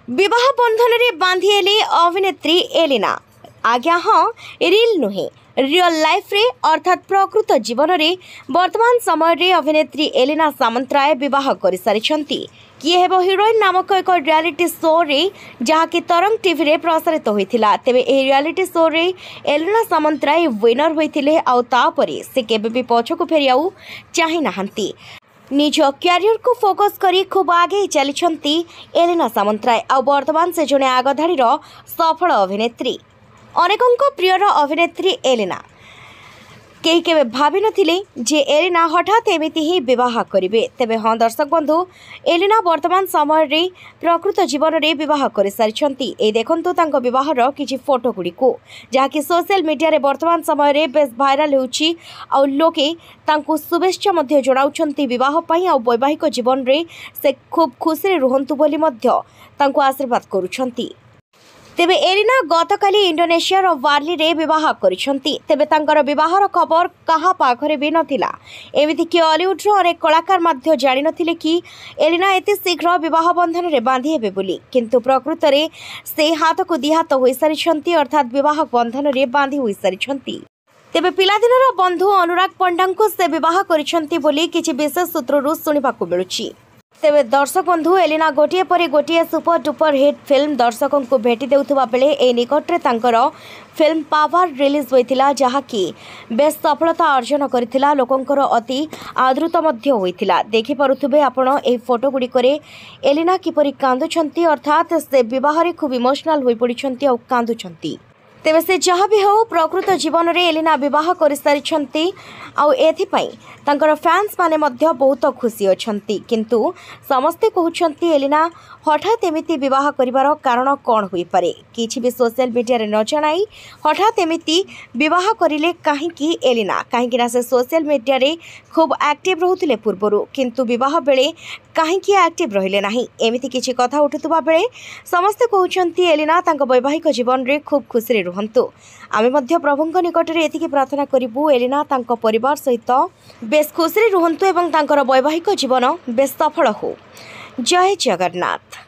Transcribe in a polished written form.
विवाह बंधन में बांधिले अभिनेत्री एलिना। आज्ञा हाँ, रियल नुहे रियल लाइफ रे अर्थात प्रकृत जीवन में वर्तमान समय रे अभिनेत्री एलिना सामंतराय विवाह कर सारी। किए हेबो हिरोइन नामक एक रियलिटी शो रे जहाँकि तरंग टीवी रे प्रसारित होइथिला। तेबे एही रियलिटी शो रे एलिना सामंतराय विनर होइथिले आउ तापरे से केबे भी पछकु फेरि आउ चाहि नाहंती। निज क्यारियर को फोकस करी खूब आगे चली एलिना सामंतराय आ वर्तमान से जड़े आगधाड़ी सफल अभिनेत्री। अनेकों प्रियर अभिनेत्री एलिना। कई केबे भाभी नथिले जे एलिना हठात एमिति ही विवाह करिवे। तेबे हाँ दर्शक बंधु, एलिना वर्तमान समय रे प्रकृत जीवन रे विवाह कर सारी। ए देखंतु तांको विवाहर किछि फोटो गुड़िको जहाँकि सोशल मीडिया रे वर्तमान समय रे बेस भाइराल होउछि आ लोके तांको शुभेच्छा मध्य जणाउछंती विवाह पई आ वैवाहिक जीवन रे से खूब खुशी रे रुहंतु बोली मध्य तांको आशीर्वाद करूछंती। तेबे एलिना गतकाली इंडोनेशिया वार्ली रे विवाह करिसंती। तेबे तांकर विवाहर खबर कहा पाखरे भी नथिला। एमिति कि हॉलीवुड रो अनेक कलाकार मध्य जानि नथिले कि एलिना एते शीघ्र विवाह बंधन रे बांधि हेबे बोली, किंतु प्रकृत रे से हाथ को दिहात होई सारिसंती अर्थात विवाह बंधन रे बांधि होई सारिसंती। तेबे पिलादिनर बंधु अनुराग पंडा को से विवाह करिसंती बोली किछि विशेष सूत्ररु सुनिबाकु मिलुछि। तेबे दर्शक बंधु, एलिना गोटिए पर गोटिए सुपर डुपर हिट फिल्म दर्शकों को भेटी देउथबा बेले ए निकटरे तांकर फिल्म पावर रिलीज होइथिला जहाँकि बेस सफलता अर्जन करथिला। लोकंकर अति आदृत मध्य होइथिला। देखि पारुथबे आपण ए फोटो गुडी करे एलिना किपरि कांदुछंती अर्थात से विवाह रे खूब इमोशनल होई पडिछंती और कांदुछंती। तेबे से जहाँ भी हो प्रकृत जीवन में एलिना विवाह कर सारी आउ एथिपाई तांकर फैंस माने मध्य बहुत खुशी अछंती। किंतु समस्ते कहउछंती एलिना हठात एमिति विवाह करिवार कारण कौन होई पारे। किछि भी सोशल मीडिया रे न जणाई हठात एमिति विवाह करिले काहेकि एलिना काहेकि ना से सोशल मीडिया रे खूब एक्टिव रहुतिले पूर्वरु, किंतु विवाह बेले काहेकि एक्टिव रहिले नाही एमिति किछि कथा उठुतबा बेले समस्ते कहउछंती एलिना तांको वैवाहिक जीवन रे खूब खुशी रे रुहंतु। आमे मध्य प्रभुଙ୍କ निकटरे एतिकी प्रार्थना करिबु एलिना तांको परिवार सहित बेस खुशी रे रुहंतु एवं तांकर वैवाहिक जीवन बेस सफल हो। जय जगन्नाथ।